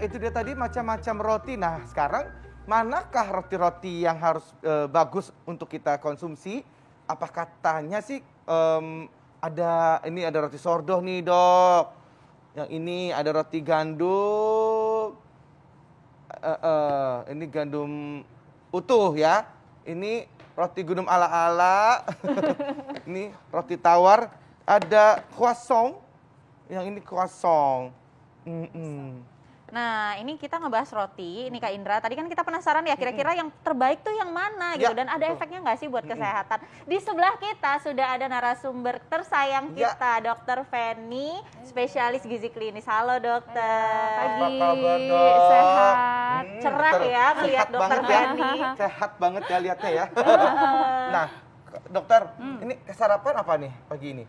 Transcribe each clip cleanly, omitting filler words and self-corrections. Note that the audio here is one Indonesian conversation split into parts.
itu dia tadi macam-macam roti. Nah, sekarang manakah roti-roti yang harus bagus untuk kita konsumsi? Apa katanya sih ada roti sourdough nih, Dok. Yang ini ada roti gandum. Ini gandum utuh ya. Ini roti gandum ala-ala. Ini roti tawar. Ada croissant. Yang ini croissant. Nah, ini kita ngebahas roti, ini Kak Indra. Tadi kan kita penasaran ya, kira-kira yang terbaik tuh yang mana gitu. Dan ada efeknya nggak sih buat kesehatan? Di sebelah kita sudah ada narasumber tersayang kita, Dr. Feni, spesialis gizi klinis. Halo dokter. Pagi. Apa kabar, Dok? Sehat. Cerah ya melihat Dokter Feni. Sehat banget ya lihatnya ya. Nah, dokter, ini sarapan apa nih pagi ini?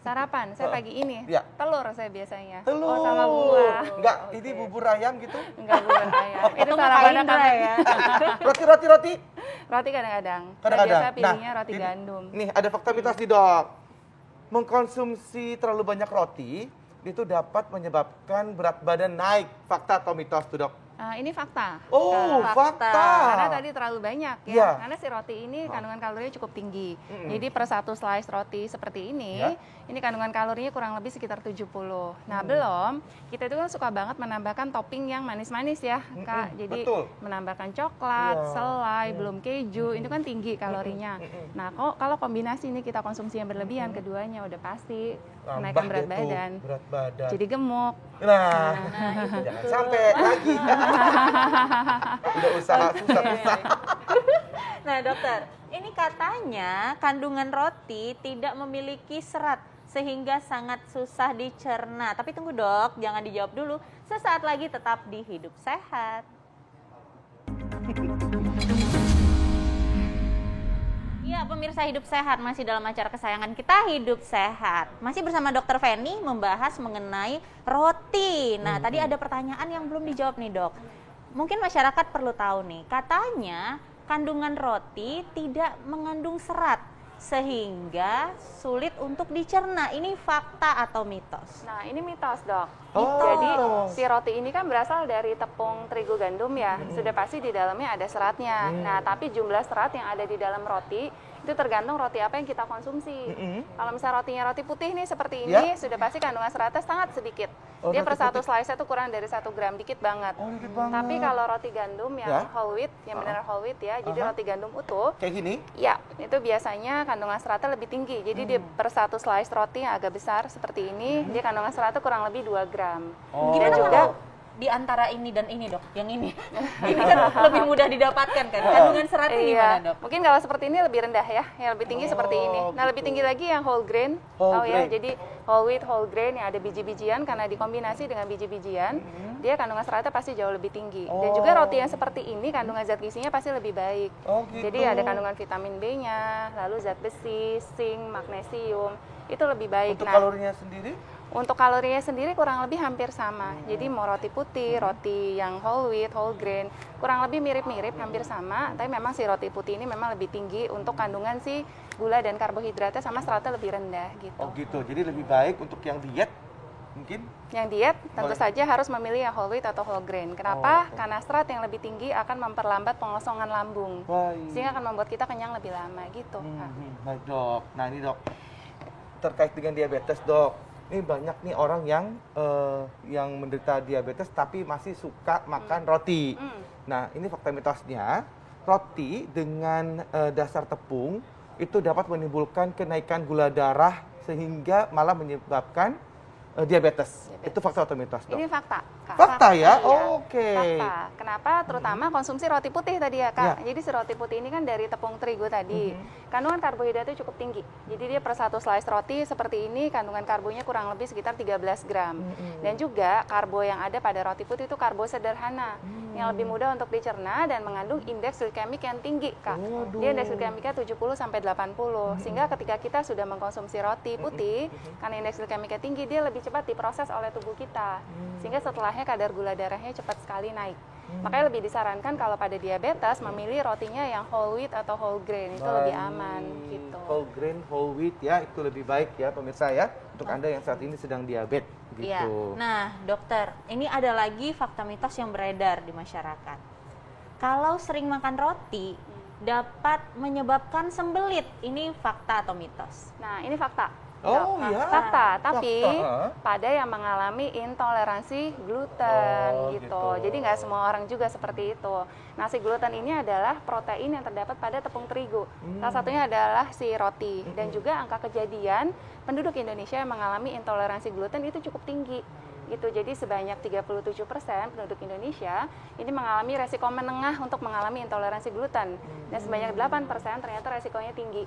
Sarapan, saya pagi ini, telur saya biasanya. Telur? Oh, sama buah. Enggak, ini bubur ayam gitu? Enggak bubur ayam. Itu sarapan Indra ya. Roti? Roti kadang-kadang. Kadang-kadang. Biasa pilihnya roti gandum. Nih, ada fakta mitos nih, Dok. Mengkonsumsi terlalu banyak roti, itu dapat menyebabkan berat badan naik. Fakta atau mitos tuh, Dok? Ini fakta. Oh, fakta. Karena tadi terlalu banyak ya. Karena si roti ini kandungan kalorinya cukup tinggi. Jadi per satu slice roti seperti ini kandungan kalorinya kurang lebih sekitar 70. Nah, belum kita itu kan suka banget menambahkan topping yang manis-manis ya, Kak. Jadi menambahkan coklat, selai, belum keju, itu kan tinggi kalorinya. Nah, kalau kombinasi ini kita konsumsi yang berlebihan, keduanya udah pasti menaikkan berat badan. Jadi gemuk. Nah jangan sampai lagi. Udah usaha susah. Nah dokter, ini katanya kandungan roti tidak memiliki serat sehingga sangat susah dicerna. Tapi tunggu dok, jangan dijawab dulu. Sesaat lagi tetap di Hidup Sehat. Ya, pemirsa Hidup Sehat masih dalam acara kesayangan kita Hidup Sehat. Masih bersama Dr. Feni membahas mengenai roti. Nah, tadi ada pertanyaan yang belum dijawab nih, Dok. Mungkin masyarakat perlu tahu nih, katanya kandungan roti tidak mengandung serat sehingga sulit untuk dicerna. Ini fakta atau mitos? Nah, ini mitos, Dok. Jadi si roti ini kan berasal dari tepung terigu gandum ya. Sudah pasti di dalamnya ada seratnya. Nah, tapi jumlah serat yang ada di dalam roti itu tergantung roti apa yang kita konsumsi. Kalau misalnya rotinya roti putih nih seperti ini, sudah pasti kandungan seratnya sangat sedikit. Dia per satu slice itu kurang dari 1 gram, dikit banget. Tapi kalau roti gandum yang whole wheat, yang benar whole wheat ya, jadi roti gandum utuh. Kayak gini? Ya, itu biasanya kandungan seratnya lebih tinggi. Jadi dia per satu slice roti yang agak besar seperti ini, dia kandungan seratnya kurang lebih 2 gram. Gimana juga di antara ini dan ini dok, yang ini kan lebih mudah didapatkan kan, kandungan seratnya gimana dok? Mungkin kalau seperti ini lebih rendah ya, yang lebih tinggi seperti ini. Nah lebih tinggi lagi yang whole grain, ya, jadi whole wheat, whole grain yang ada biji-bijian, karena dikombinasi dengan biji-bijian, dia kandungan seratnya pasti jauh lebih tinggi. Dan juga roti yang seperti ini kandungan zat gizinya pasti lebih baik. Jadi ada kandungan vitamin B-nya, lalu zat besi, zinc, magnesium, itu lebih baik. Untuk kalorinya sendiri? Untuk kalorinya sendiri kurang lebih hampir sama. Jadi mau roti putih, roti yang whole wheat, whole grain, kurang lebih mirip-mirip, hampir sama. Tapi memang si roti putih ini memang lebih tinggi untuk kandungan si gula dan karbohidratnya, sama seratnya lebih rendah gitu. Oh gitu, jadi lebih baik untuk yang diet mungkin? Yang diet tentu saja harus memilih yang whole wheat atau whole grain. Kenapa? Karena serat yang lebih tinggi akan memperlambat pengosongan lambung. Sehingga akan membuat kita kenyang lebih lama gitu. Baik dok, nah ini dok, terkait dengan diabetes dok. Ini banyak nih orang yang menderita diabetes tapi masih suka makan roti. Nah, ini fakta mitosnya, roti dengan dasar tepung itu dapat menimbulkan kenaikan gula darah sehingga malah menyebabkan diabetes. Itu fakta atau mitos, dok? Ini fakta. Fakta ya? Ya. Oke. Fakta. Kenapa? Terutama konsumsi roti putih tadi ya, Kak. Jadi si roti putih ini kan dari tepung terigu tadi. Kandungan karbohidratnya cukup tinggi. Jadi dia per satu slice roti seperti ini kandungan karbonya kurang lebih sekitar 13 gram. Dan juga karbo yang ada pada roti putih itu karbo sederhana yang lebih mudah untuk dicerna dan mengandung indeks glikemik yang tinggi, Kak. Dia indeks glikemiknya 70 sampai 80. Sehingga ketika kita sudah mengkonsumsi roti putih, karena indeks glikemiknya tinggi, dia lebih cepat diproses oleh tubuh kita. Sehingga setelahnya kadar gula darahnya cepat sekali naik. Makanya lebih disarankan kalau pada diabetes memilih rotinya yang whole wheat atau whole grain, itu lebih aman gitu. Whole grain, whole wheat ya, itu lebih baik ya pemirsa ya, untuk Anda yang saat ini sedang diabetes gitu. Iya. Nah, dokter, ini ada lagi fakta mitos yang beredar di masyarakat. Kalau sering makan roti dapat menyebabkan sembelit. Ini fakta atau mitos? Nah, ini fakta. Oh Nah, iya. fakta, tapi Fakta. pada yang mengalami intoleransi gluten Oh, gitu. gitu. Jadi nggak semua orang juga seperti itu. Nah, si gluten ini adalah protein yang terdapat pada tepung terigu. Salah satunya adalah si roti. Dan juga angka kejadian penduduk Indonesia yang mengalami intoleransi gluten itu cukup tinggi. Gitu. Jadi sebanyak 37% penduduk Indonesia ini mengalami resiko menengah untuk mengalami intoleransi gluten. Dan sebanyak 8% ternyata resikonya tinggi.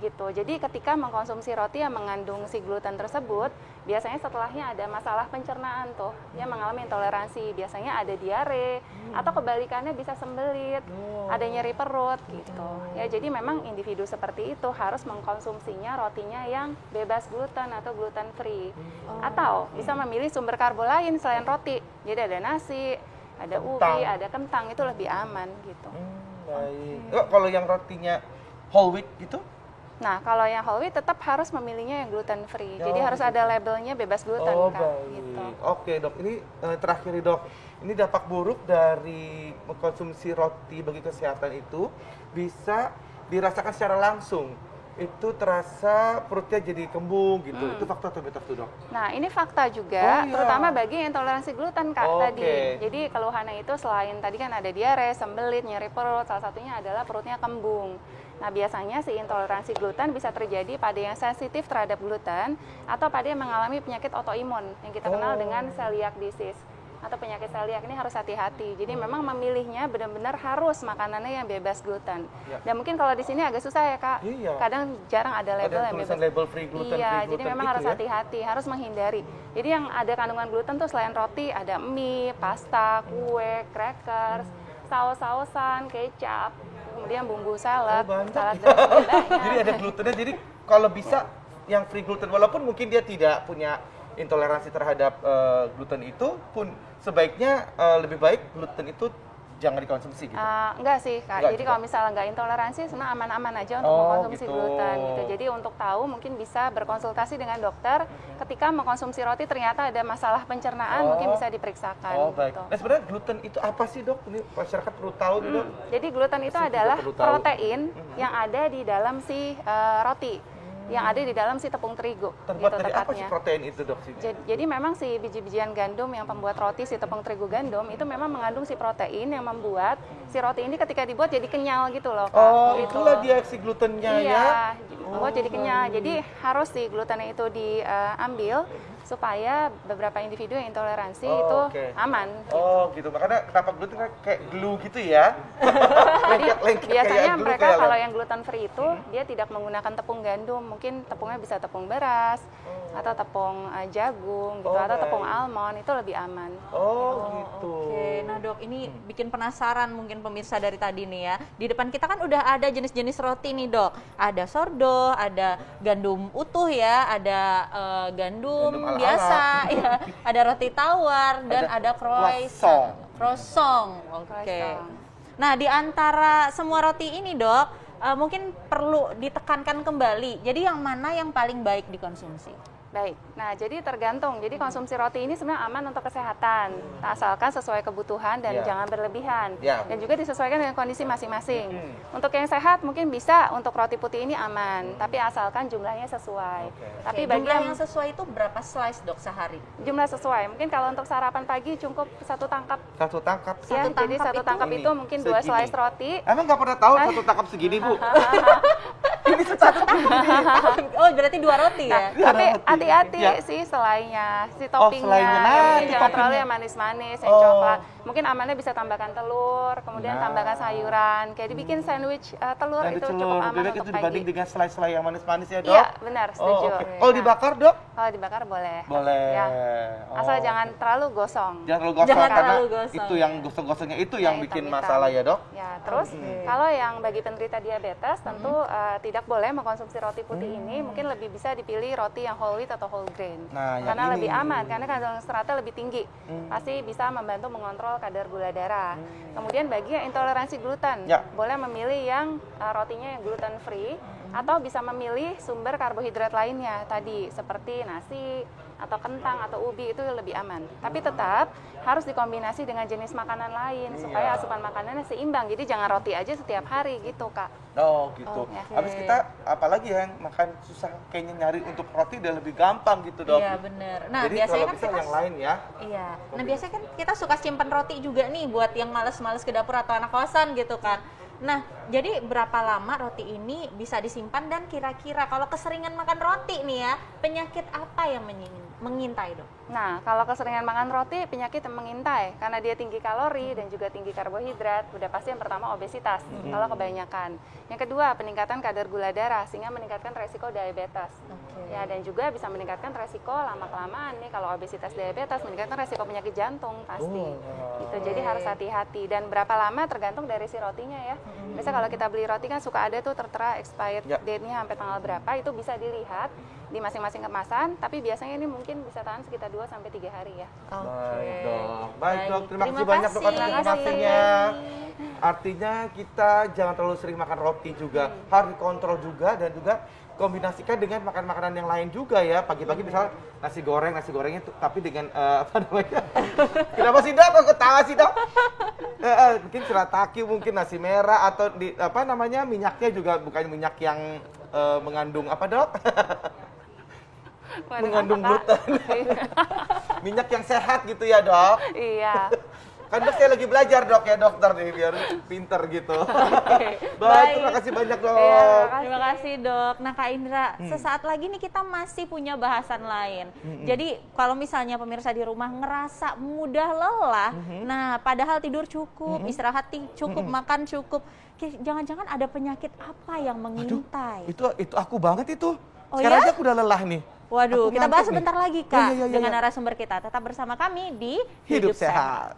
Gitu. Jadi ketika mengkonsumsi roti yang mengandung si gluten tersebut, biasanya setelahnya ada masalah pencernaan tuh, dia mengalami intoleransi, biasanya ada diare atau kebalikannya bisa sembelit, ada nyeri perut gitu. Ya, jadi memang individu seperti itu harus mengkonsumsinya rotinya yang bebas gluten atau gluten free. Atau bisa memilih sumber karbo lain selain roti. Jadi ada nasi, ada ubi, ada kentang, itu lebih aman gitu. Baik. Oh, kalau yang rotinya whole wheat gitu? Nah, kalau yang whole wheat tetap harus memilihnya yang gluten free. Jadi harus gitu. ada labelnya bebas gluten, Oh, Kak. baik. Gitu. Oke, Dok. Ini terakhir nih, Dok. Ini dampak buruk dari mengkonsumsi roti bagi kesehatan itu bisa dirasakan secara langsung. Itu terasa perutnya jadi kembung gitu. Itu fakta atau mitos tuh, Dok? Nah, ini fakta Oh, juga, iya. terutama bagi yang intoleransi gluten, Kak, Oke. tadi. Jadi keluhannya itu selain tadi kan ada diare, sembelit, nyeri perut, salah satunya adalah perutnya kembung. Nah, biasanya si intoleransi gluten bisa terjadi pada yang sensitif terhadap gluten atau pada yang mengalami penyakit autoimun yang kita kenal dengan celiac disease atau penyakit celiac. Ini harus hati-hati. Jadi memang memilihnya benar-benar harus makanannya yang bebas gluten. Ya. Dan mungkin kalau di sini agak susah ya, Kak. Iya. Kadang jarang ada label Ada yang tulisan bebas. label free gluten, Iya, free jadi gluten memang gitu harus ya? hati-hati, harus menghindari. Jadi yang ada kandungan gluten tuh selain roti ada mie, pasta, kue, crackers, saus-sausan, kecap, kemudian bumbu salad, Oh, banyak salad ya. dressing, banyak. Jadi ada glutennya. Jadi kalau bisa yang free gluten, walaupun mungkin dia tidak punya intoleransi terhadap gluten itu pun sebaiknya lebih baik gluten itu jangan dikonsumsi gitu. Enggak sih, Kak. Enggak Jadi juga? kalau misalnya nggak intoleransi, sebenarnya aman-aman aja untuk Oh, mengkonsumsi gitu. gluten gitu. Jadi untuk tahu mungkin bisa berkonsultasi dengan dokter ketika mengkonsumsi roti ternyata ada masalah pencernaan, mungkin bisa diperiksakan. Oh, baik. gitu. Nah, sebenarnya gluten itu apa sih, Dok? Ini masyarakat perlu tahu nih, Dok. Jadi gluten itu Pasti juga adalah perlu tahu. protein yang ada di dalam si roti, yang ada di dalam si tepung terigu. Terbuat gitu dari apa sih tepatnya. protein itu, Dok? Sih? Jadi memang si biji-bijian gandum yang pembuat roti, si tepung terigu gandum itu memang mengandung si protein yang membuat si roti ini ketika dibuat jadi kenyal gitu loh, Kak. Oh, Gitu. itulah dia si glutennya ya. Iya, membuat jadi kenyal. Jadi harus si glutennya itu diambil supaya beberapa individu yang intoleransi Oh, itu oke. aman. Oh, gitu. Makanya kenapa gluten kan kayak glue gitu ya? Jadi Lengket-lengket biasanya kayak glue mereka kayak kalau lem. yang gluten free itu dia tidak menggunakan tepung gandum, mungkin tepungnya bisa tepung beras atau tepung jagung gitu Oh, atau tepung baik. almond, itu lebih aman. Oh, gitu. Oke, nah Dok, ini bikin penasaran mungkin pemirsa dari tadi nih ya. Di depan kita kan udah ada jenis-jenis roti nih, Dok. Ada sourdough, ada gandum utuh ya, ada gandum Gandum ala-ala. biasa, ya. Ada roti tawar dan Ada ada croissant. Croissant. Oke. Croissant. Nah, di antara semua roti ini, Dok, mungkin perlu ditekankan kembali. Jadi yang mana yang paling baik dikonsumsi? Baik, nah jadi tergantung. Jadi konsumsi roti ini sebenarnya aman untuk kesehatan, asalkan sesuai kebutuhan dan Ya. jangan berlebihan. Ya. Dan juga disesuaikan dengan kondisi masing-masing. Untuk yang sehat mungkin bisa untuk roti putih ini aman, tapi asalkan jumlahnya sesuai. Oke. Tapi Oke, bagi jumlah yang yang sesuai itu berapa slice, Dok, sehari? jumlah sesuai, mungkin kalau untuk sarapan pagi cukup satu tangkap. Satu tangkap. Ya, Satu jadi tangkap satu itu tangkap ini, itu mungkin 2 segini. slice roti. Emang nggak pernah tahu satu tangkap segini, Bu? Ini satu Oh, berarti 2 roti ya? Iya, Tapi roti. hati-hati Ya. sih selainnya, si Oh, toppingnya. selainnya. Nah, Jadi itu jangan terlalu toppingnya. yang manis-manis, yang Oh. coklat. Mungkin amannya bisa tambahkan telur, kemudian Nah. tambahkan sayuran. Kayak dibikin sandwich telur Sandwich itu telur. cukup aman Bebek untuk itu pagi. dibanding dengan selai-selai yang manis-manis ya, Dok? Iya, benar, Oh, setuju. oke. Kalau Nah, dibakar, Dok? kalau dibakar boleh. Boleh. Ya. Asal Oh. jangan terlalu gosong. Jangan terlalu gosong Jangan karena terlalu gosong, itu ya. yang gosong-gosongnya itu yang bikin hitam-hitam. masalah ya, Dok? Ya, terus kalau yang bagi penderita diabetes tentu tidak tidak boleh mengkonsumsi roti putih ini, mungkin lebih bisa dipilih roti yang whole wheat atau whole grain. Nah, yang karena ini. lebih aman, karena kandungan seratnya lebih tinggi. Pasti bisa membantu mengontrol kadar gula darah. Kemudian bagi yang intoleransi gluten, Ya. boleh memilih yang rotinya yang gluten free, atau bisa memilih sumber karbohidrat lainnya tadi, seperti nasi, atau kentang, atau ubi, itu lebih aman. Tapi tetap harus dikombinasi dengan jenis makanan lain, supaya asupan makanannya seimbang. Jadi jangan roti aja setiap hari gitu, Kak. Oh gitu. Oke. Habis kita apalagi yang makan susah kayaknya nyari untuk roti udah lebih gampang gitu dok. Iya bener. Nah Jadi biasanya kalau kan bisa kita yang lain ya. Iya. Nah biasanya kan kita suka simpan roti juga nih buat yang males-males ke dapur atau anak kosan gitu kan. Nah, jadi berapa lama roti ini bisa disimpan dan kira-kira kalau keseringan makan roti nih ya, penyakit apa yang mengintai dok? Nah, kalau keseringan makan roti, penyakit yang mengintai karena dia tinggi kalori dan juga tinggi karbohidrat. Udah pasti yang pertama obesitas, kalau kebanyakan. Yang kedua, peningkatan kadar gula darah sehingga meningkatkan resiko diabetes. Ya, dan juga bisa meningkatkan resiko lama-kelamaan nih kalau obesitas diabetes, meningkatkan resiko penyakit jantung pasti. Gitu. Jadi harus hati-hati, dan berapa lama tergantung dari si rotinya ya. Biasanya kalau kita beli roti kan suka ada tuh tertera expired date-nya sampai tanggal berapa, itu bisa dilihat di masing-masing kemasan, tapi biasanya ini mungkin bisa tahan sekitar 2 sampai 3 hari ya. Baik dok. Baik dok, terima kasih Terima banyak dok atas kasih. informasinya. Artinya kita jangan terlalu sering makan roti juga, harus dikontrol juga, dan juga kombinasikan dengan makan makanan yang lain juga ya. Pagi-pagi misalnya nasi gorengnya tapi dengan apa namanya? Kenapa sih dok? Kok ketawa sih dok? Mungkin shirataki, mungkin nasi merah, atau di apa namanya, minyaknya juga bukan minyak yang mengandung apa dok? Mengandung gluten. Minyak yang sehat gitu ya dok? Iya. Kan dok saya lagi belajar dok ya, dokter nih biar pinter gitu. Baik, terima kasih banyak dok. Terima kasih dok. Nah Kak Indra, sesaat lagi nih kita masih punya bahasan lain. Jadi kalau misalnya pemirsa di rumah ngerasa mudah lelah, nah padahal tidur cukup, istirahat cukup, makan cukup, jangan-jangan ada penyakit apa yang mengintai? Itu aku banget itu. Oh Sekarang ya? aja aku udah lelah nih. Waduh, Aku kita bahas ngantuk nih. sebentar lagi Oh, Kak iya. dengan narasumber kita. Tetap bersama kami di Hidup sehat.